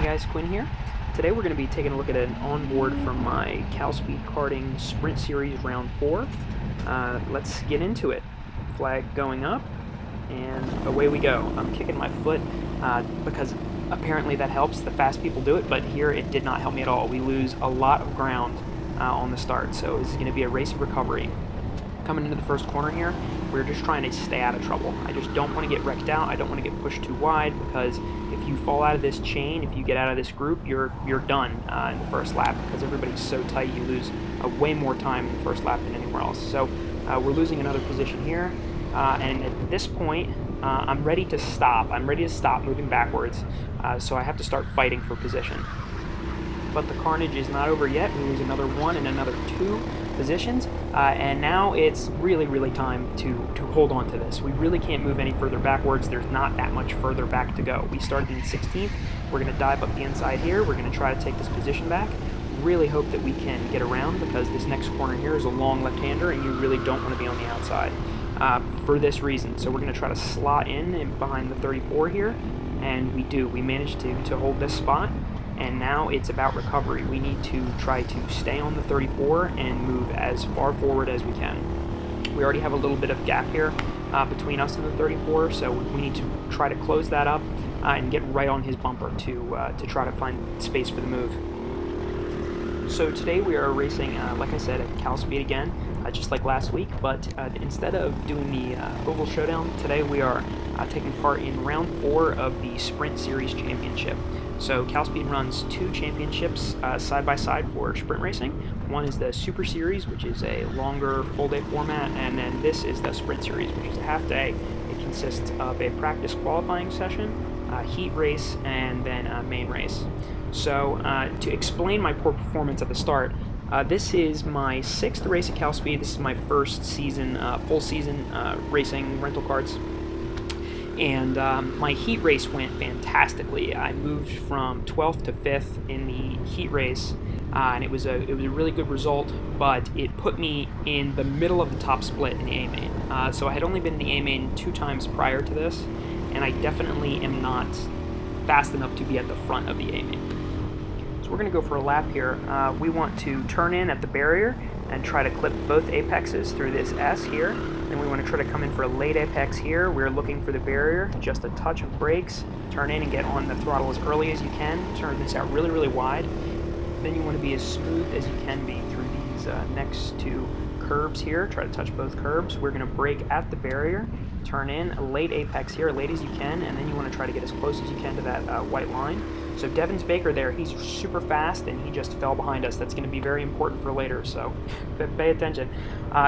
guys, Quinn here. Today we're going to be taking a look at an onboard from my CalSpeed Karting Sprint Series Round 4. Let's get into it. Flag going up, and away we go. I'm kicking my foot because apparently that helps. The fast people do it, but here it did not help me at all. We lose a lot of ground on the start, so this is going to be a race of recovery. Coming into the first corner here, we're just trying to stay out of trouble. I just don't want to get wrecked out. I don't want to get pushed too wide, because if you fall out of this chain, if you get out of this group, you're done in the first lap, because everybody's so tight. You lose way more time in the first lap than anywhere else. So we're losing another position here, and at this point I'm ready to stop. I'm ready to stop moving backwards, so I have to start fighting for position. But the carnage is not over yet. We lose another one and another two positions, and now it's really time to hold on to this. We really can't move any further backwards. There's not that much further back to go. We started in 16th. We're going to dive up the inside here. We're going to try to take this position back. Really hope that we can get around, because this next corner here is a long left-hander, and you really don't want to be on the outside for this reason. So we're going to try to slot in behind the 34 here, and we do. We managed to hold this spot. And now it's about recovery. We need to try to stay on the 34 and move as far forward as we can. We already have a little bit of gap here between us and the 34, so we need to try to close that up and get right on his bumper to try to find space for the move. So today we are racing, like I said, at CalSpeed again, just like last week, but instead of doing the Oval Showdown, today we are taking part in Round 4 of the Sprint Series Championship. So CalSpeed runs two championships side by side for sprint racing. One is the Super Series, which is a longer full-day format, and then this is the Sprint Series, which is a half-day. It consists of a practice qualifying session, a heat race, and then a main race. So to explain my poor performance at the start, this is my 6th race at CalSpeed. This is my first season, full season racing rental karts. And my heat race went fantastically. I moved from 12th to 5th in the heat race, and it was a really good result, but it put me in the middle of the top split in the A main. So I had only been in the A main 2 times prior to this, and I definitely am not fast enough to be at the front of the A main. So we're going to go for a lap here. We want to turn in at the barrier and try to clip both apexes through this S here. Then we want to try to come in for a late apex here. We're looking for the barrier, just a touch of brakes, turn in and get on the throttle as early as you can, turn this out really wide. Then you want to be as smooth as you can be through these next 2 curbs here. Try to touch both curbs. We're going to brake at the barrier, turn in a late apex here, late as you can, and then you want to try to get as close as you can to that white line. So Devins Baker there, he's super fast, and he just fell behind us. That's going to be very important for later, so pay attention.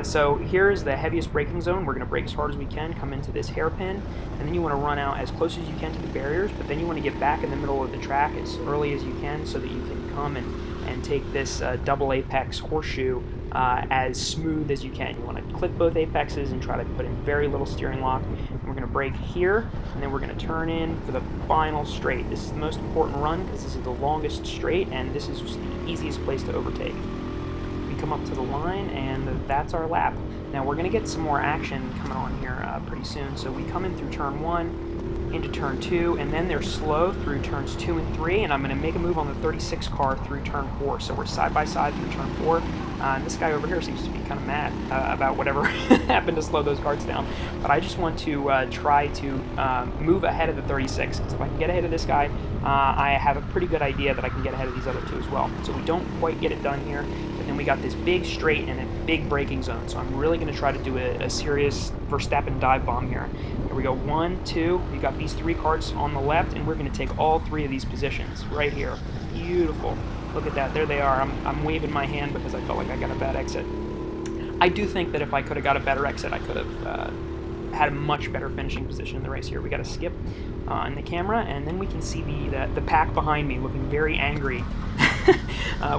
So here's the heaviest braking zone. We're going to brake as hard as we can, come into this hairpin, and then you want to run out as close as you can to the barriers, but then you want to get back in the middle of the track as early as you can so that you can come and take this double apex horseshoe as smooth as you can. You want to clip both apexes and try to put in very little steering lock. And we're going to brake here, and then we're going to turn in for the final straight. This is the most important run because this is the longest straight, and this is just the easiest place to overtake. We come up to the line, and that's our lap. Now we're going to get some more action coming on here pretty soon. So we come in through turn 1, into turn 2, and then they're slow through turns 2 and 3, and I'm going to make a move on the 36 car through turn 4. So we're side by side through turn 4, and this guy over here seems to be kind of mad about whatever happened to slow those carts down. But I just want to try to move ahead of the 36, because if I can get ahead of this guy, I have a pretty good idea that I can get ahead of these other 2 as well. So we don't quite get it done here, but then we got this big straight and a big braking zone. So I'm really going to try to do a serious Verstappen dive bomb here. Here we go, 1, 2, we got these 3 carts on the left, and we're going to take all 3 of these positions right here. Beautiful. Look at that, there they are. I'm waving my hand because I felt like I got a bad exit. I do think that if I could have got a better exit, I could have had a much better finishing position in the race here. We got a skip on the camera, and then we can see the pack behind me looking very angry.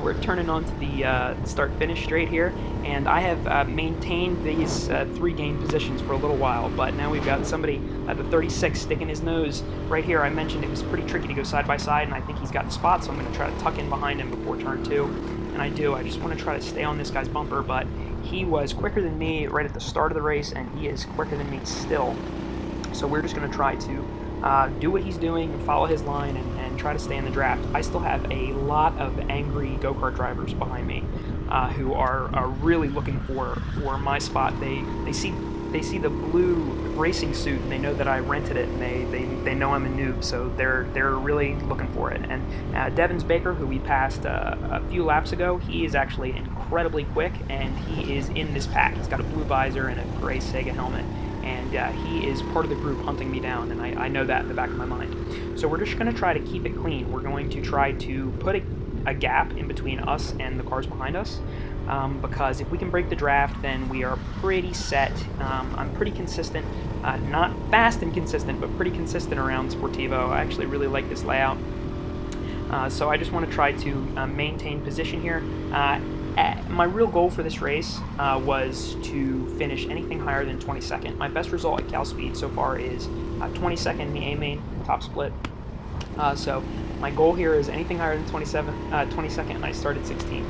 We're turning on to the start-finish straight here, and I have maintained these 3 gain positions for a little while, but now we've got somebody at the 36 sticking his nose right here. I mentioned it was pretty tricky to go side by side, and I think he's got the spot, so I'm going to try to tuck in behind him before turn 2, and I do. I just want to try to stay on this guy's bumper, but he was quicker than me right at the start of the race, and he is quicker than me still. So we're just going to try to do what he's doing and follow his line and try to stay in the draft. I still have a lot of angry go-kart drivers behind me who are really looking for my spot. They see the blue racing suit and they know that I rented it, and they know I'm a noob, so they're really looking for it. And Devin Baker, who we passed a few laps ago, he is actually incredibly quick, and he is in this pack. He's got a blue visor and a gray Sega helmet, and he is part of the group hunting me down, and I know that in the back of my mind. So we're just going to try to keep it clean. We're going to try to put a gap in between us and the cars behind us, because if we can break the draft, then we are pretty set. I'm pretty consistent, not fast and consistent, but pretty consistent around Sportivo. I actually really like this layout. So I just want to try to maintain position here. My real goal for this race was to finish anything higher than 22nd. My best result at CalSpeed so far is 22nd in the A-main top split. So my goal here is anything higher than 22nd, and I started 16th.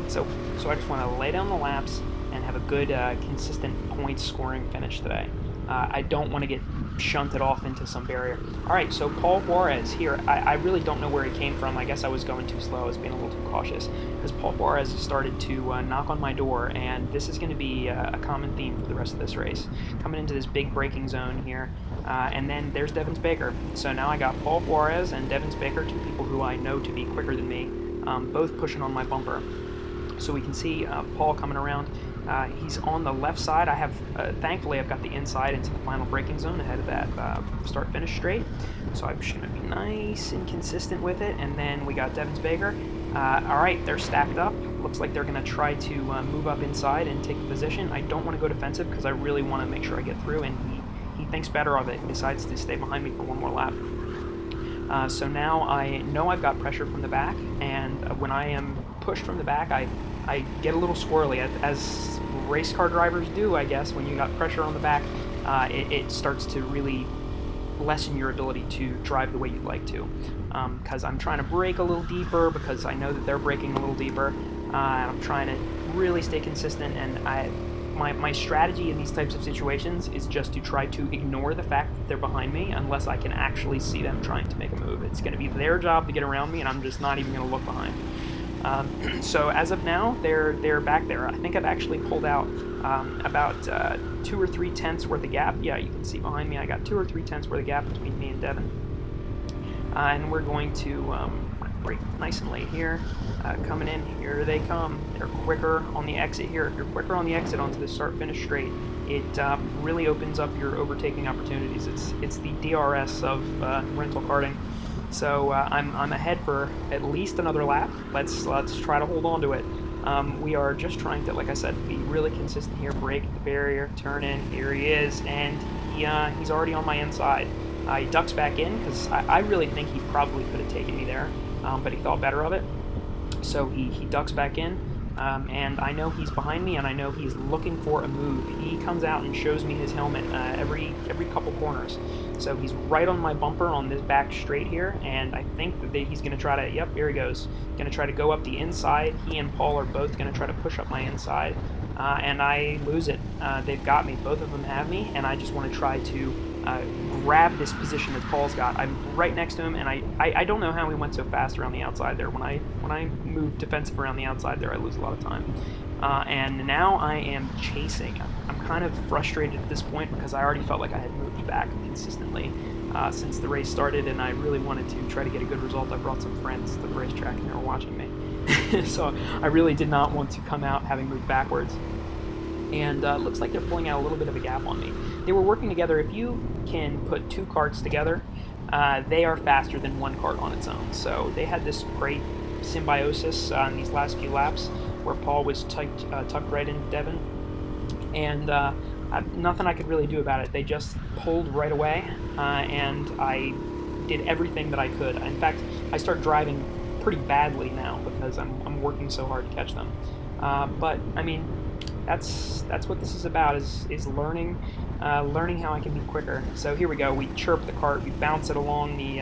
So I just want to lay down the laps and have a good, consistent point scoring finish today. I don't want to get shunted off into some barrier. Alright, so Paul Juarez here. I really don't know where he came from. I guess I was going too slow. I was being a little too cautious, because Paul Juarez started to knock on my door, and this is going to be a common theme for the rest of this race. Coming into this big braking zone here, and then there's Devin Baker. So now I got Paul Juarez and Devin Baker, two people who I know to be quicker than me, both pushing on my bumper. So we can see Paul coming around. He's on the left side. I have, thankfully, I've got the inside into the final braking zone ahead of that start-finish straight. So I'm just going to be nice and consistent with it. And then we got Devin Baker. All right, they're stacked up. Looks like they're going to try to move up inside and take the position. I don't want to go defensive because I really want to make sure I get through, and he thinks better of it. He decides to stay behind me for one more lap. So now I know I've got pressure from the back, and when I am pushed from the back, I get a little squirrely, as race car drivers do, I guess. When you got pressure on the back, it starts to really lessen your ability to drive the way you'd like to. Because I'm trying to brake a little deeper, because I know that they're braking a little deeper, and I'm trying to really stay consistent, and my strategy in these types of situations is just to try to ignore the fact that they're behind me unless I can actually see them trying to make a move. It's going to be their job to get around me, and I'm just not even going to look behind. So as of now, they're back there. I think I've actually pulled out about 2 or 3 tenths worth of gap. Yeah, you can see behind me I got 2 or 3 tenths worth of gap between me and Devin. And we're going to brake nice and late here. Coming in, here they come. They're quicker on the exit here. If you're quicker on the exit onto the start-finish straight, it really opens up your overtaking opportunities. It's the DRS of rental karting. So I'm ahead for at least another lap. Let's try to hold on to it. We are just trying to, like I said, be really consistent here. Brake at the barrier, turn in. Here he is, and he's already on my inside. He ducks back in because I really think he probably could have taken me there, but he thought better of it. So he ducks back in, and I know he's behind me, and I know he's looking for a move. He comes out and shows me his helmet every couple corners. So he's right on my bumper on this back straight here, and I think that he's going to try to, yep, here he goes, going to try to go up the inside. He and Paul are both going to try to push up my inside, and I lose it. They've got me. Both of them have me, and I just want to try to grab this position that Paul's got. I'm right next to him, and I don't know how he went so fast around the outside there. When I move defensive around the outside there, I lose a lot of time. And now I am chasing. I'm kind of frustrated at this point because I already felt like I had moved back consistently since the race started, and I really wanted to try to get a good result. I brought some friends to the racetrack, and they were watching me. So I really did not want to come out having moved backwards. And it looks like they're pulling out a little bit of a gap on me. They were working together. If you can put 2 karts together, they are faster than 1 kart on its own. So they had this great symbiosis in these last few laps where Paul was tucked right into Devin, and nothing I could really do about it. They just pulled right away, and I did everything that I could. In fact, I start driving pretty badly now because I'm working so hard to catch them. But I mean, that's what this is about, is learning how I can be quicker. So here we go. We chirp the cart, we bounce it along the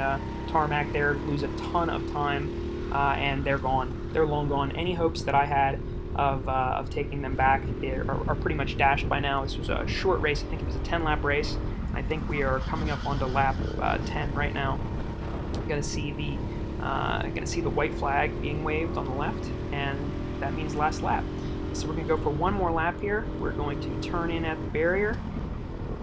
tarmac there, lose a ton of time, and they're gone. They're long gone. Any hopes that I had of taking them back are pretty much dashed by now. This was a short race. I think it was a 10-lap race. I think we are coming up onto lap 10 right now. Gonna see the white flag being waved on the left, and that means last lap. So we're gonna go for one more lap here. We're going to turn in at the barrier,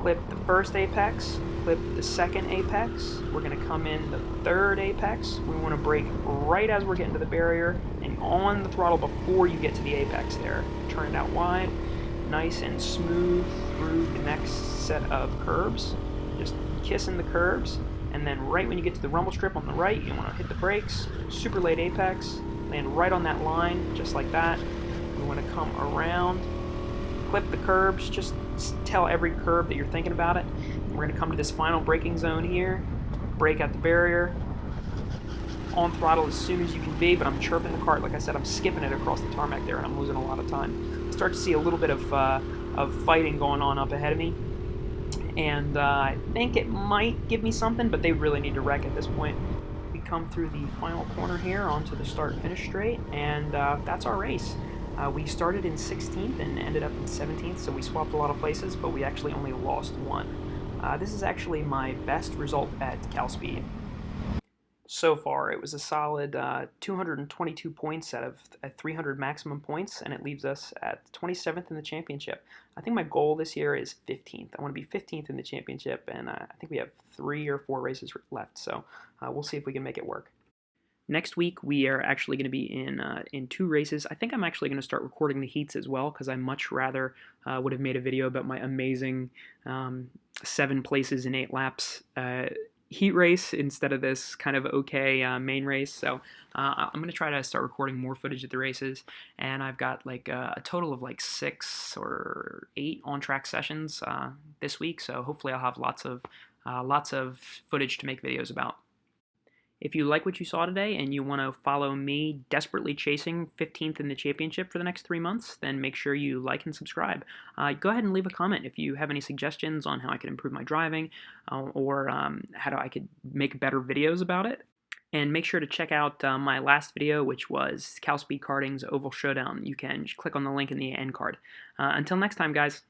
clip the first apex, clip the second apex. We're gonna come in the third apex. We want to brake right as we're getting to the barrier and on the throttle before you get to the apex there. Turn it out wide, nice and smooth through the next set of curbs. Just kissing the curbs. And then right when you get to the rumble strip on the right, you want to hit the brakes, super late apex, land right on that line, just like that. We want to come around, clip the curbs, just tell every curb that you're thinking about it. We're going to come to this final braking zone here, brake at the barrier, on throttle as soon as you can be, but I'm chirping the kart. Like I said, I'm skipping it across the tarmac there, and I'm losing a lot of time. Start to see a little bit of fighting going on up ahead of me. And I think it might give me something, but they really need to wreck at this point. We come through the final corner here onto the start-finish straight, and that's our race. We started in 16th and ended up in 17th, so we swapped a lot of places, but we actually only lost one. This is actually my best result at CalSpeed so far. It was a solid 222 points out of 300 maximum points, and it leaves us at 27th in the championship. I think my goal this year is 15th. I want to be 15th in the championship, and I think we have 3 or 4 races left, so we'll see if we can make it work. Next week, we are actually going to be in 2 races. I think I'm actually going to start recording the heats as well, because I much rather would have made a video about my amazing 7 places in 8 laps heat race instead of this kind of okay main race. So I'm going to try to start recording more footage at the races, and I've got like a total of like 6 or 8 on-track sessions this week, so hopefully I'll have lots of footage to make videos about. If you like what you saw today and you want to follow me desperately chasing 15th in the championship for the next 3 months, then make sure you like and subscribe. Go ahead and leave a comment if you have any suggestions on how I could improve my driving or how I could make better videos about it. And make sure to check out my last video, which was CalSpeed Karting's Oval Showdown. You can just click on the link in the end card. Until next time, guys.